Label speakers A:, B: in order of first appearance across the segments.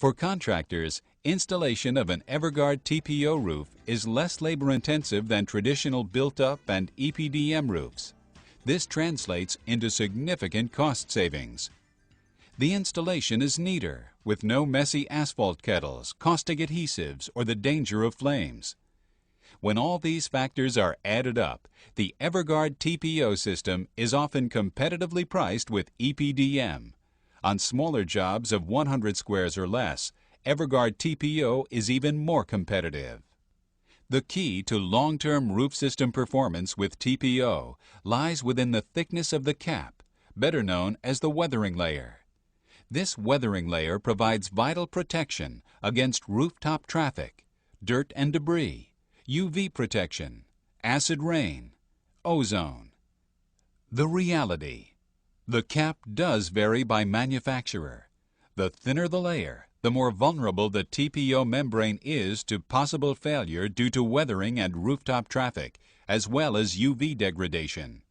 A: For contractors, installation of an EverGuard TPO roof is less labor-intensive than traditional built-up and EPDM roofs. This translates into significant cost savings. The installation is neater, with no messy asphalt kettles, caustic adhesives, or the danger of flames. When all these factors are added up, the EverGuard TPO system is often competitively priced with EPDM. On smaller jobs of 100 squares or less, EverGuard TPO is even more competitive. The key to long-term roof system performance with TPO lies within the thickness of the cap, better known as the weathering layer. This weathering layer provides vital protection against rooftop traffic, dirt and debris, UV protection, acid rain, ozone. The reality: the cap does vary by manufacturer. The thinner the layer, the more vulnerable the TPO membrane is to possible failure due to weathering and rooftop traffic, as well as UV degradation.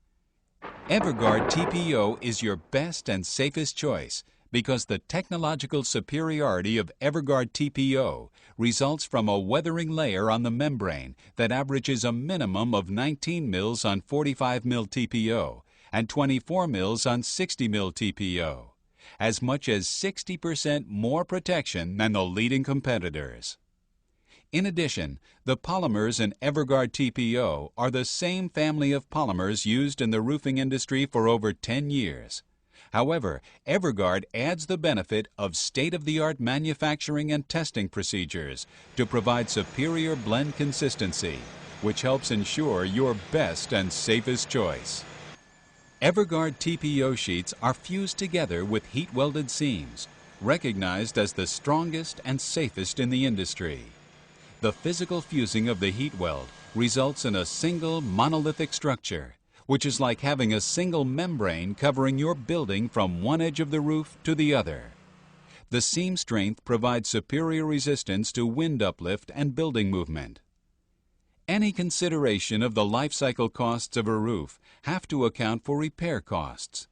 A: EverGuard TPO is your best and safest choice because the technological superiority of EverGuard TPO results from a weathering layer on the membrane that averages a minimum of 19 mils on 45 mil TPO and 24 mils on 60 mil TPO, as much as 60% more protection than the leading competitors. In addition, the polymers in EverGuard TPO are the same family of polymers used in the roofing industry for over 10 years. However, EverGuard adds the benefit of state-of-the-art manufacturing and testing procedures to provide superior blend consistency, which helps ensure your best and safest choice. EverGuard TPO sheets are fused together with heat-welded seams, recognized as the strongest and safest in the industry. The physical fusing of the heat weld results in a single monolithic structure, which is like having a single membrane covering your building from one edge of the roof to the other. The seam strength provides superior resistance to wind uplift and building movement. Any consideration of the life cycle costs of a roof have to account for repair costs.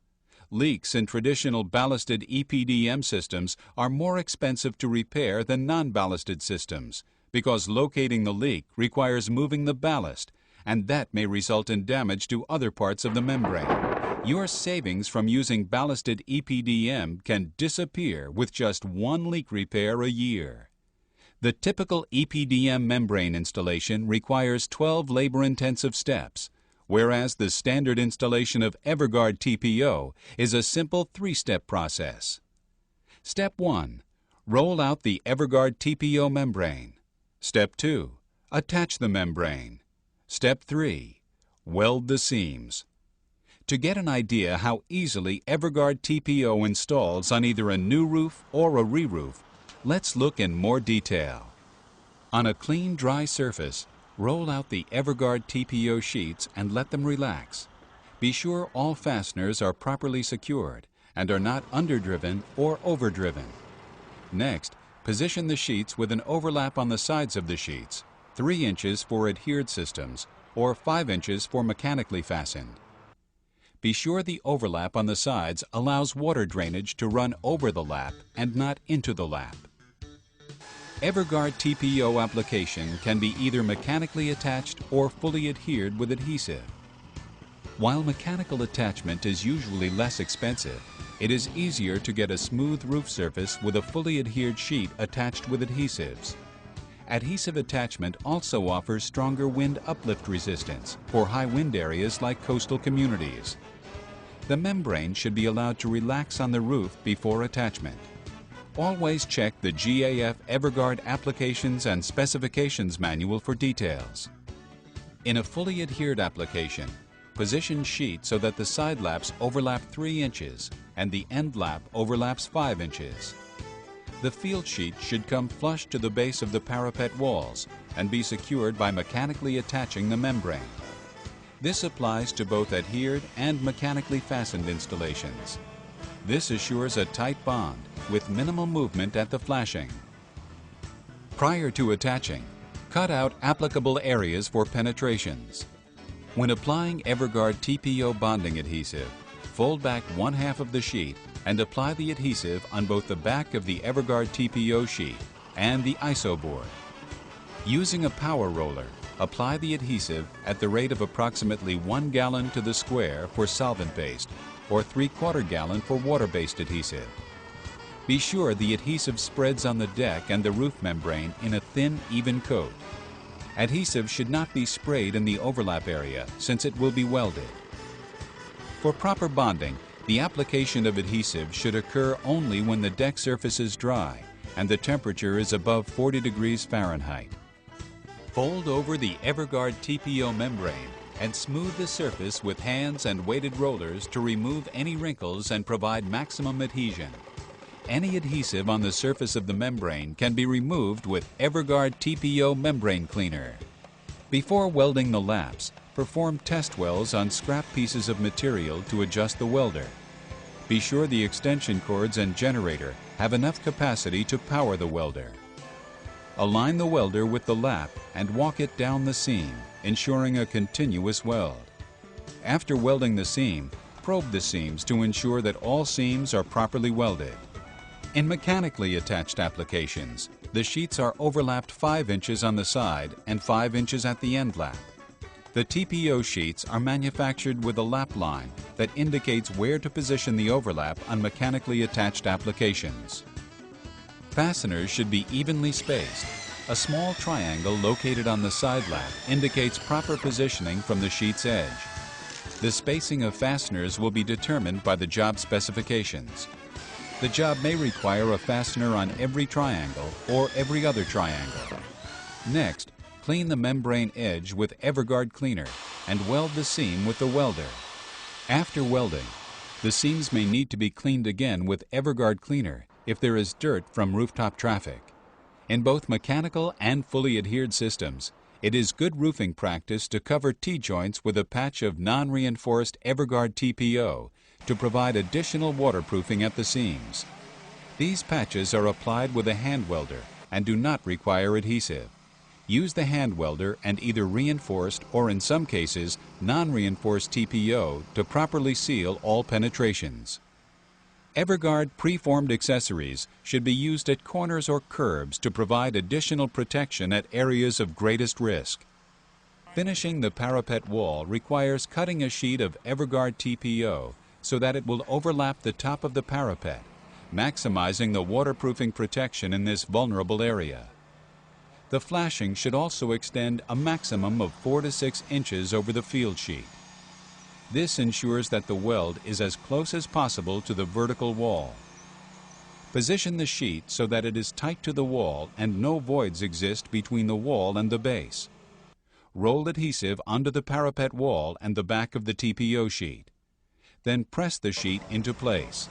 A: Leaks in traditional ballasted EPDM systems are more expensive to repair than non-ballasted systems because locating the leak requires moving the ballast, and that may result in damage to other parts of the membrane. Your savings from using ballasted EPDM can disappear with just one leak repair a year. The typical EPDM membrane installation requires 12 labor-intensive steps, whereas the standard installation of EverGuard TPO is a simple 3-step process. Step 1. Roll out the EverGuard TPO membrane. Step 2. Attach the membrane. Step 3. Weld the seams. To get an idea how easily EverGuard TPO installs on either a new roof or a re-roof, let's look in more detail. On a clean, dry surface, roll out the EverGuard TPO sheets and let them relax. Be sure all fasteners are properly secured and are not underdriven or overdriven. Next, position the sheets with an overlap on the sides of the sheets, 3 inches for adhered systems, or 5 inches for mechanically fastened. Be sure the overlap on the sides allows water drainage to run over the lap and not into the lap. EverGuard TPO application can be either mechanically attached or fully adhered with adhesive. While mechanical attachment is usually less expensive, it is easier to get a smooth roof surface with a fully adhered sheet attached with adhesives. Adhesive attachment also offers stronger wind uplift resistance for high wind areas like coastal communities. The membrane should be allowed to relax on the roof before attachment. Always check the GAF EverGuard Applications and Specifications Manual for details. In a fully adhered application, position sheet so that the side laps overlap 3 inches and the end lap overlaps 5 inches. The field sheet should come flush to the base of the parapet walls and be secured by mechanically attaching the membrane. This applies to both adhered and mechanically fastened installations. This assures a tight bond with minimal movement at the flashing. Prior to attaching, cut out applicable areas for penetrations. When applying EverGuard TPO bonding adhesive, fold back 1/2 of the sheet and apply the adhesive on both the back of the EverGuard TPO sheet and the ISO board. Using a power roller, apply the adhesive at the rate of approximately 1 gallon to the square for solvent-based or 3/4 gallon for water-based adhesive. Be sure the adhesive spreads on the deck and the roof membrane in a thin, even coat. Adhesive should not be sprayed in the overlap area since it will be welded. For proper bonding, the application of adhesive should occur only when the deck surface is dry and the temperature is above 40 degrees Fahrenheit. Fold over the EverGuard TPO membrane and smooth the surface with hands and weighted rollers to remove any wrinkles and provide maximum adhesion. Any adhesive on the surface of the membrane can be removed with EverGuard TPO membrane cleaner. Before welding the laps, perform test welds on scrap pieces of material to adjust the welder. Be sure the extension cords and generator have enough capacity to power the welder. Align the welder with the lap and walk it down the seam, ensuring a continuous weld. After welding the seam, probe the seams to ensure that all seams are properly welded. In mechanically attached applications, the sheets are overlapped 5 inches on the side and 5 inches at the end lap. The TPO sheets are manufactured with a lap line that indicates where to position the overlap on mechanically attached applications. Fasteners should be evenly spaced. A small triangle located on the side lap indicates proper positioning from the sheet's edge. The spacing of fasteners will be determined by the job specifications. The job may require a fastener on every triangle or every other triangle. Next, clean the membrane edge with EverGuard cleaner and weld the seam with the welder. After welding, the seams may need to be cleaned again with EverGuard cleaner if there is dirt from rooftop traffic. In both mechanical and fully adhered systems, it is good roofing practice to cover T-joints with a patch of non-reinforced EverGuard TPO to provide additional waterproofing at the seams. These patches are applied with a hand welder and do not require adhesive. Use the hand welder and either reinforced or, in some cases, non-reinforced TPO to properly seal all penetrations. EverGuard preformed accessories should be used at corners or curbs to provide additional protection at areas of greatest risk. Finishing the parapet wall requires cutting a sheet of EverGuard TPO so that it will overlap the top of the parapet, maximizing the waterproofing protection in this vulnerable area. The flashing should also extend a maximum of 4 to 6 inches over the field sheet. This ensures that the weld is as close as possible to the vertical wall. Position the sheet so that it is tight to the wall and no voids exist between the wall and the base. Roll adhesive onto the parapet wall and the back of the TPO sheet. Then press the sheet into place.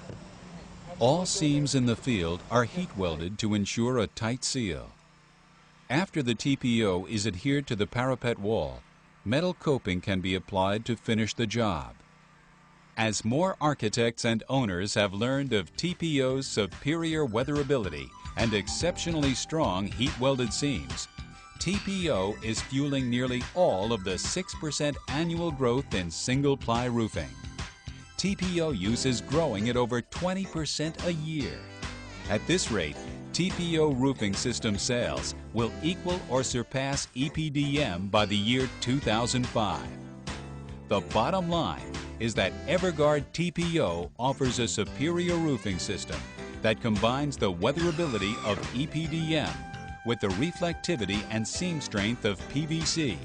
A: All seams in the field are heat welded to ensure a tight seal. After the TPO is adhered to the parapet wall, metal coping can be applied to finish the job. As more architects and owners have learned of TPO's superior weatherability and exceptionally strong heat-welded seams, TPO is fueling nearly all of the 6% annual growth in single-ply roofing. TPO use is growing at over 20% a year. At this rate, TPO roofing system sales will equal or surpass EPDM by the year 2005. The bottom line is that EverGuard TPO offers a superior roofing system that combines the weatherability of EPDM with the reflectivity and seam strength of PVC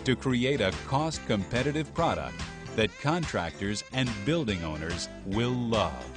A: to create a cost-competitive product that contractors and building owners will love.